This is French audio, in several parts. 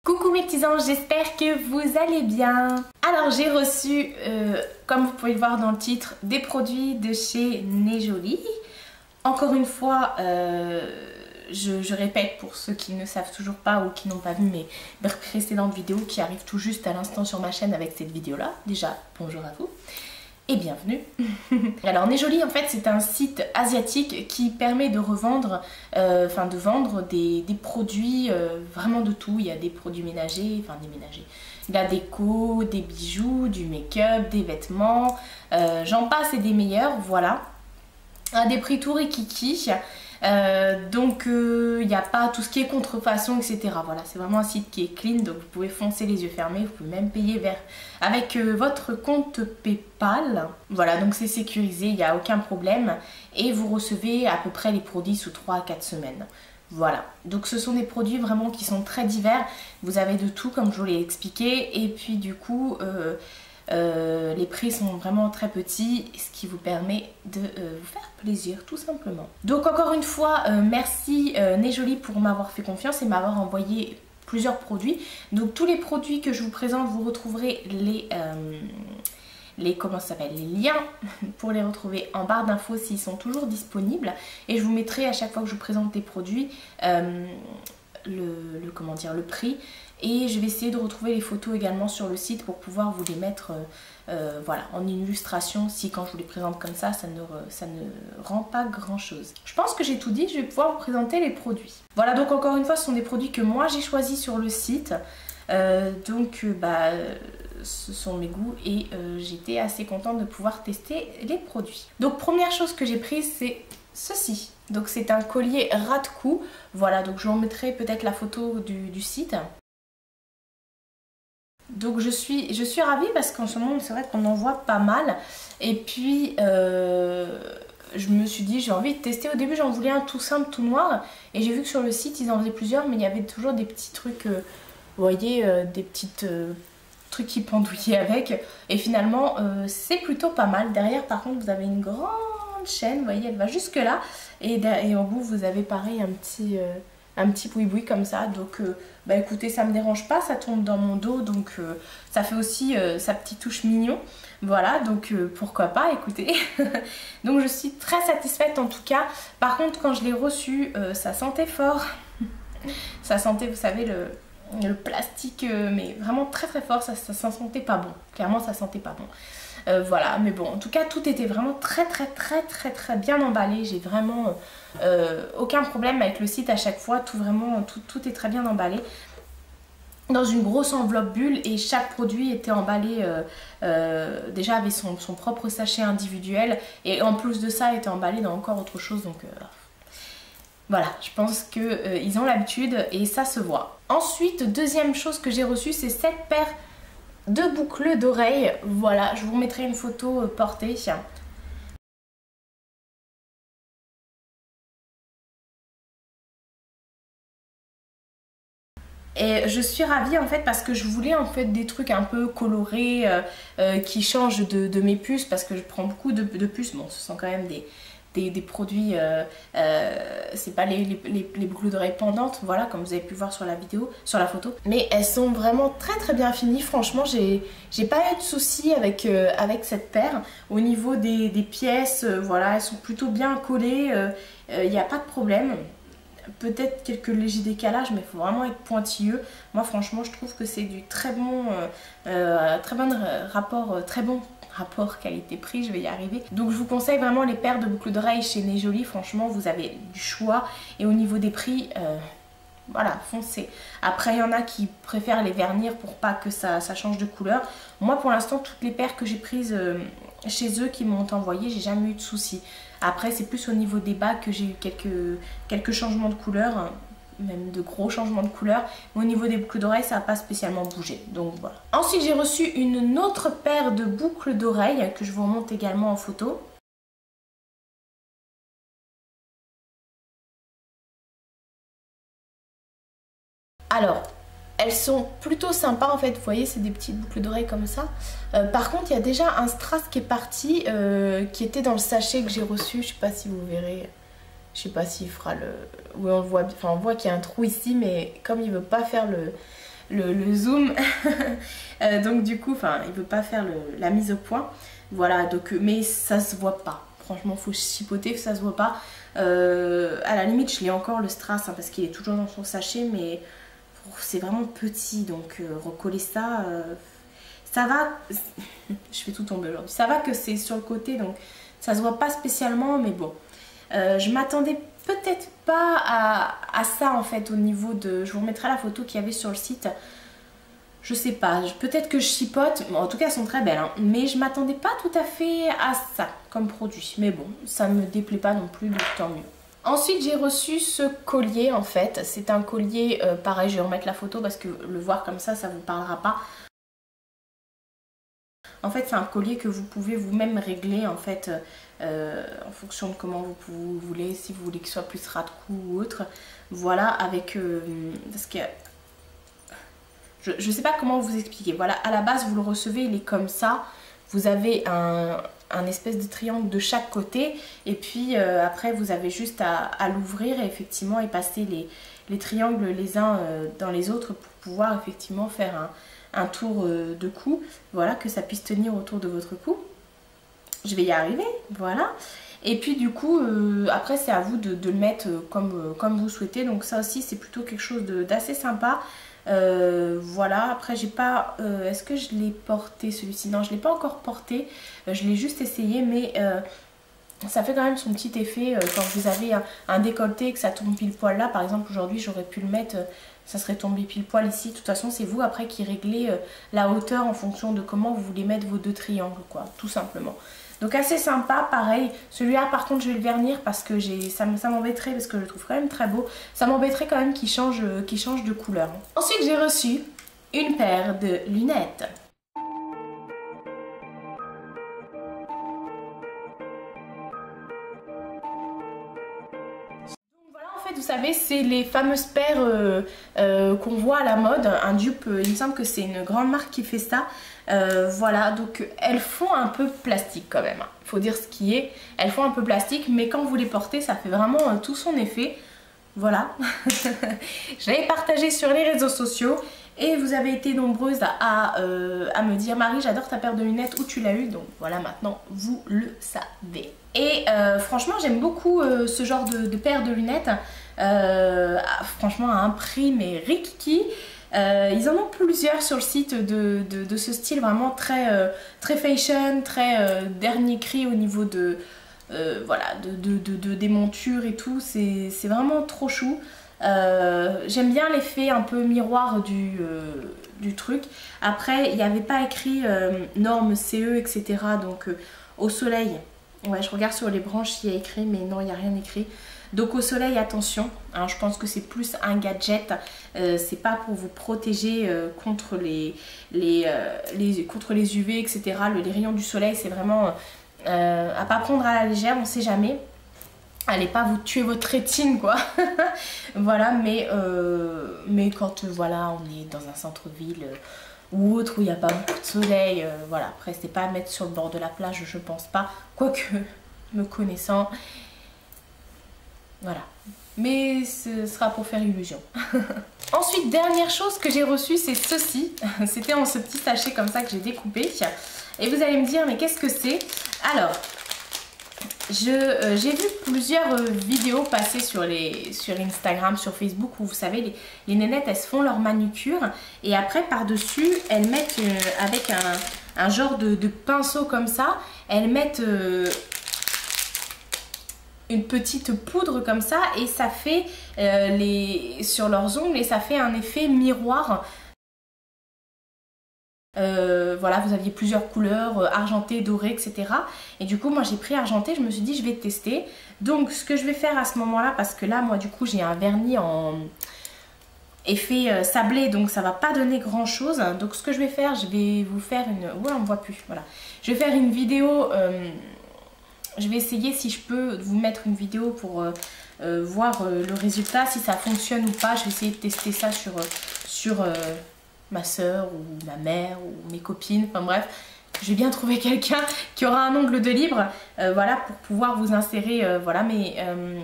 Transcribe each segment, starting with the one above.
Coucou mes petits anges, j'espère que vous allez bien. Alors j'ai reçu, comme vous pouvez le voir dans le titre, des produits de chez Nejoli. Encore une fois, je répète pour ceux qui ne savent toujours pas ou qui n'ont pas vu mes précédentes vidéos qui arrivent tout juste à l'instant sur ma chaîne avec cette vidéo là. Déjà, bonjour à vous. Et bienvenue. Alors Nejoli en fait c'est un site asiatique qui permet de revendre, de vendre des produits vraiment de tout. Il y a des produits ménagers, de la déco, des bijoux, du make-up, des vêtements, j'en passe et des meilleurs, voilà. À des prix tout rikiki. Donc il n'y a pas tout ce qui est contrefaçon, etc. Voilà, c'est vraiment un site qui est clean, donc vous pouvez foncer les yeux fermés, vous pouvez même payer avec votre compte PayPal. Voilà, donc c'est sécurisé, il n'y a aucun problème. Et vous recevez à peu près les produits sous 3 à 4 semaines. Voilà, donc ce sont des produits vraiment qui sont très divers. Vous avez de tout comme je vous l'ai expliqué. Et puis du coup... les prix sont vraiment très petits, ce qui vous permet de vous faire plaisir tout simplement. Donc encore une fois, merci Nejoli pour m'avoir fait confiance et m'avoir envoyé plusieurs produits. Donc tous les produits que je vous présente, vous retrouverez les liens pour les retrouver en barre d'infos s'ils sont toujours disponibles. Et je vous mettrai à chaque fois que je vous présente des produits le prix. Et je vais essayer de retrouver les photos également sur le site pour pouvoir vous les mettre voilà, en illustration si quand je vous les présente comme ça, ça ne rend pas grand chose. Je pense que j'ai tout dit, je vais pouvoir vous présenter les produits. Voilà, donc encore une fois ce sont des produits que moi j'ai choisis sur le site. Ce sont mes goûts et j'étais assez contente de pouvoir tester les produits. Donc première chose que j'ai prise c'est ceci. Donc c'est un collier ras de cou. Voilà, donc je vous mettrai peut-être la photo du site. Donc je suis ravie parce qu'en ce moment c'est vrai qu'on en voit pas mal. Et puis je me suis dit j'ai envie de tester. Au début j'en voulais un tout simple, tout noir. Et j'ai vu que sur le site ils en faisaient plusieurs, mais il y avait toujours des petits trucs, vous voyez, des petites trucs qui pendouillaient avec. Et finalement c'est plutôt pas mal. Derrière par contre vous avez une grande chaîne, vous voyez, elle va jusque là. Et en bout vous avez pareil un petit boui-boui comme ça. Donc écoutez, ça me dérange pas, ça tombe dans mon dos, donc ça fait aussi sa petite touche mignon. Voilà, donc pourquoi pas, écoutez. Donc je suis très satisfaite en tout cas. Par contre quand je l'ai reçu, ça sentait fort. Ça sentait, vous savez, le plastique, mais vraiment très très fort, ça sentait pas bon. Clairement ça sentait pas bon. Voilà, mais bon, en tout cas tout était vraiment très bien emballé. J'ai vraiment aucun problème avec le site à chaque fois. Tout est très bien emballé dans une grosse enveloppe bulle, et chaque produit était emballé déjà avait son propre sachet individuel, et en plus de ça était emballé dans encore autre chose. Donc voilà, je pense qu'ils ont l'habitude et ça se voit. Ensuite, deuxième chose que j'ai reçue, c'est cette paire de boucles d'oreilles. Voilà, je vous mettrai une photo portée. Et je suis ravie en fait parce que je voulais en fait des trucs un peu colorés qui changent de mes puces, parce que je prends beaucoup de puces. Bon, ce sont quand même des produits, c'est pas les boucles d'oreilles pendantes, voilà, comme vous avez pu voir sur la vidéo, sur la photo, mais elles sont vraiment très bien finies. Franchement j'ai pas eu de soucis avec cette paire. Au niveau des pièces, voilà, elles sont plutôt bien collées, il n'y a pas de problème. Peut-être quelques légers décalages, mais il faut vraiment être pointilleux. Moi franchement je trouve que c'est du très bon rapport qualité-prix, je vais y arriver. Donc je vous conseille vraiment les paires de boucles d'oreilles chez Nejoli. Franchement vous avez du choix, et au niveau des prix, voilà, foncez. Après il y en a qui préfèrent les vernir pour pas que ça change de couleur. Moi pour l'instant toutes les paires que j'ai prises chez eux qui m'ont envoyé, j'ai jamais eu de soucis. Après c'est plus au niveau des bagues que j'ai eu quelques changements de couleur, même de gros changements de couleur. Mais au niveau des boucles d'oreilles ça n'a pas spécialement bougé, donc voilà. Ensuite j'ai reçu une autre paire de boucles d'oreilles que je vous remonte également en photo. Alors elles sont plutôt sympas en fait, vous voyez, c'est des petites boucles d'oreilles comme ça. Par contre il y a déjà un strass qui est parti, qui était dans le sachet que j'ai reçu. Je sais pas si vous verrez, je sais pas s'il fera le... Oui on le voit, enfin on voit qu'il y a un trou ici, mais comme il veut pas faire le zoom. Donc du coup, enfin, il veut pas faire la mise au point. Voilà, donc, mais ça se voit pas. Franchement, faut chipoter que ça se voit pas. À la limite, je l'ai encore le strass hein, parce qu'il est toujours dans son sachet, mais c'est vraiment petit. Donc recoller ça, ça va. Je fais tout tomber aujourd'hui. Ça va que c'est sur le côté, donc ça se voit pas spécialement, mais bon. Je m'attendais peut-être pas à ça en fait au niveau de... Je vous remettrai la photo qu'il y avait sur le site. Je sais pas, peut-être que je chipote, bon, en tout cas elles sont très belles, hein, mais je m'attendais pas tout à fait à ça comme produit. Mais bon, ça me déplaît pas non plus, donc tant mieux. Ensuite j'ai reçu ce collier en fait, c'est un collier, pareil je vais remettre la photo parce que le voir comme ça vous parlera pas. En fait c'est un collier que vous pouvez vous-même régler en fait en fonction de comment vous voulez, si vous voulez qu'il soit plus ras de cou ou autre. Voilà, avec... parce que je sais pas comment vous expliquer. Voilà, à la base vous le recevez, il est comme ça. Vous avez un espèce de triangle de chaque côté. Et puis après vous avez juste à l'ouvrir et effectivement et passer les triangles les uns dans les autres pour pouvoir effectivement faire un tour de cou. Voilà, que ça puisse tenir autour de votre cou. Je vais y arriver, voilà. Et puis du coup, après c'est à vous de le mettre comme vous souhaitez. Donc ça aussi c'est plutôt quelque chose d'assez sympa. Voilà, après j'ai pas... est-ce que je l'ai porté celui-ci? Non, je l'ai pas encore porté. Je l'ai juste essayé, mais ça fait quand même son petit effet quand vous avez un décolleté et que ça tombe pile poil là. Par exemple aujourd'hui j'aurais pu le mettre... ça serait tombé pile poil ici. De toute façon c'est vous après qui réglez la hauteur en fonction de comment vous voulez mettre vos deux triangles quoi, tout simplement. Donc assez sympa, pareil. Celui-là par contre je vais le vernir parce que ça m'embêterait parce que je le trouve quand même très beau. Ça m'embêterait quand même qu'il change de couleur. Ensuite j'ai reçu une paire de lunettes. Vous savez, c'est les fameuses paires qu'on voit à la mode, un dupe, il me semble que c'est une grande marque qui fait ça. Voilà, donc elles font un peu plastique quand même, il faut dire ce qui est. Elles font un peu plastique, mais quand vous les portez, ça fait vraiment tout son effet. Voilà, je l'avais partagé sur les réseaux sociaux et vous avez été nombreuses à me dire Marie, j'adore ta paire de lunettes, où tu l'as eu? Donc voilà, maintenant vous le savez. Et franchement j'aime beaucoup ce genre de paire de lunettes, franchement à un prix mais rikiki. Ils en ont plusieurs sur le site de ce style vraiment très fashion, très dernier cri au niveau de... voilà, des montures et tout, c'est vraiment trop chou. J'aime bien l'effet un peu miroir du truc. Après il n'y avait pas écrit normes CE etc, donc au soleil, ouais je regarde sur les branches il y a écrit mais non il n'y a rien écrit. Donc au soleil attention, hein, je pense que c'est plus un gadget, c'est pas pour vous protéger contre contre les UV etc, les rayons du soleil, c'est vraiment à pas prendre à la légère, on sait jamais. Allez pas vous tuer votre rétine quoi. Voilà, mais quand voilà on est dans un centre-ville ou autre où il n'y a pas beaucoup de soleil, voilà, après c'est pas à mettre sur le bord de la plage je pense pas, quoique me connaissant, voilà. Mais ce sera pour faire illusion. Ensuite, dernière chose que j'ai reçue, c'est ceci. C'était en ce petit sachet comme ça que j'ai découpé. Et vous allez me dire, mais qu'est-ce que c'est? Alors, j'ai vu plusieurs vidéos passer sur Instagram, sur Facebook, où vous savez, les nénettes, elles se font leur manucure. Et après, par-dessus, elles mettent, avec un genre de pinceau comme ça, elles mettent... une petite poudre comme ça et ça fait sur leurs ongles et ça fait un effet miroir. Voilà, vous aviez plusieurs couleurs, argenté, doré, etc. Et du coup moi j'ai pris argenté, je me suis dit je vais tester. Donc ce que je vais faire à ce moment là, parce que là moi du coup j'ai un vernis en effet sablé, donc ça va pas donner grand chose. Donc ce que je vais faire, je vais vous faire une... ouais on me voit plus, voilà. Je vais faire une vidéo... je vais essayer si je peux vous mettre une vidéo pour voir le résultat, si ça fonctionne ou pas. Je vais essayer de tester ça sur ma soeur ou ma mère ou mes copines, enfin bref. Je vais bien trouver quelqu'un qui aura un ongle de libre, voilà, pour pouvoir vous insérer, voilà. Mais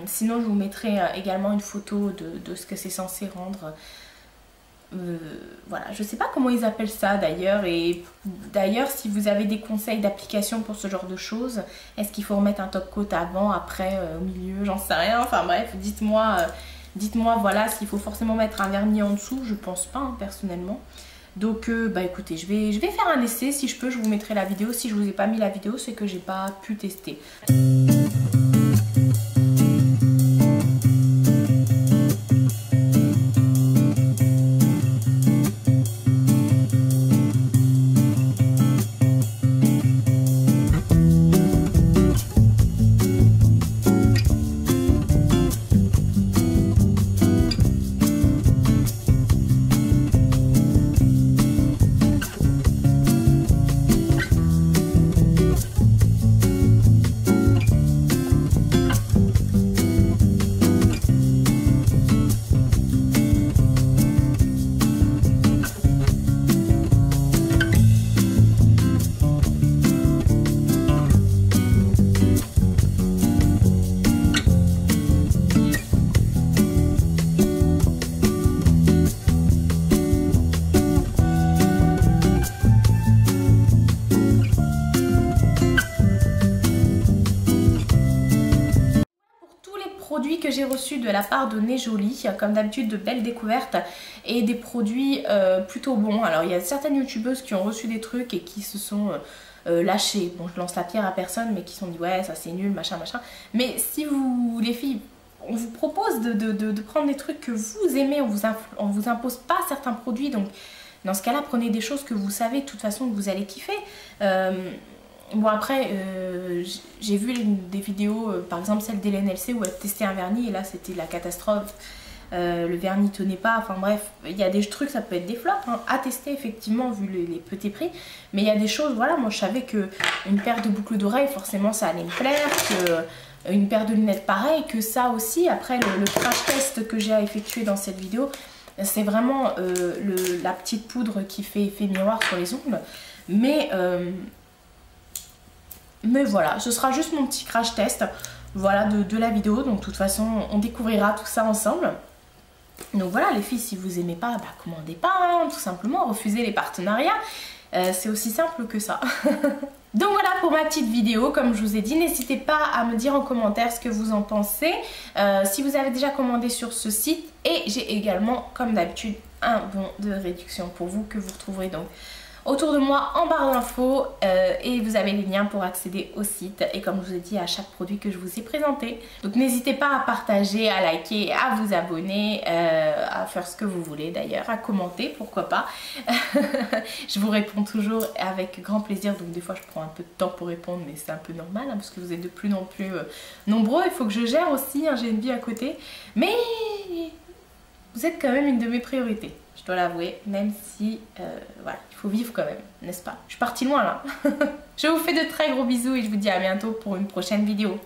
sinon je vous mettrai également une photo de ce que c'est censé rendre. Voilà, je sais pas comment ils appellent ça d'ailleurs. Et d'ailleurs, si vous avez des conseils d'application pour ce genre de choses, est-ce qu'il faut remettre un top coat avant, après, au milieu, j'en sais rien. Enfin bref, dites-moi voilà, s'il faut forcément mettre un vernis en dessous. Je pense pas, hein, personnellement. Donc bah écoutez, je vais faire un essai. Si je peux, je vous mettrai la vidéo. Si je vous ai pas mis la vidéo, c'est que j'ai pas pu tester. Produits que j'ai reçus de la part de Nez Jolie, comme d'habitude de belles découvertes et des produits plutôt bons. Alors il y a certaines youtubeuses qui ont reçu des trucs et qui se sont lâchées. Bon, je lance la pierre à personne, mais qui se sont dit ouais ça c'est nul, machin machin. Mais si vous, les filles, on vous propose de prendre des trucs que vous aimez, on vous impose pas certains produits, donc dans ce cas là prenez des choses que vous savez de toute façon que vous allez kiffer. Bon après, j'ai vu des vidéos, par exemple celle d'Hélène LC où elle testait un vernis et là c'était la catastrophe. Le vernis tenait pas, enfin bref, il y a des trucs, ça peut être des flops, hein, à tester effectivement vu les petits prix. Mais il y a des choses, voilà, moi je savais qu'une paire de boucles d'oreilles, forcément ça allait me plaire, une paire de lunettes pareil, que ça aussi. Après le crash test que j'ai à effectuer dans cette vidéo, c'est vraiment la petite poudre qui fait effet miroir sur les ongles. Mais voilà, ce sera juste mon petit crash test, voilà, de la vidéo. Donc de toute façon, on découvrira tout ça ensemble. Donc voilà les filles, si vous aimez pas, bah commandez pas, hein, tout simplement, refusez les partenariats. C'est aussi simple que ça. Donc voilà pour ma petite vidéo, comme je vous ai dit, n'hésitez pas à me dire en commentaire ce que vous en pensez, si vous avez déjà commandé sur ce site. Et j'ai également, comme d'habitude, un bon de réduction pour vous que vous retrouverez donc autour de moi en barre d'infos, et vous avez les liens pour accéder au site et comme je vous ai dit à chaque produit que je vous ai présenté. Donc n'hésitez pas à partager, à liker, à vous abonner, à faire ce que vous voulez d'ailleurs, à commenter, pourquoi pas. Je vous réponds toujours avec grand plaisir, donc des fois je prends un peu de temps pour répondre, mais c'est un peu normal, hein, parce que vous êtes de plus en plus nombreux. Il faut que je gère aussi, hein, j'ai une vie à côté, mais vous êtes quand même une de mes priorités, je dois l'avouer, même si, voilà, il faut vivre quand même, n'est-ce pas? Je suis partie loin là. Je vous fais de très gros bisous et je vous dis à bientôt pour une prochaine vidéo.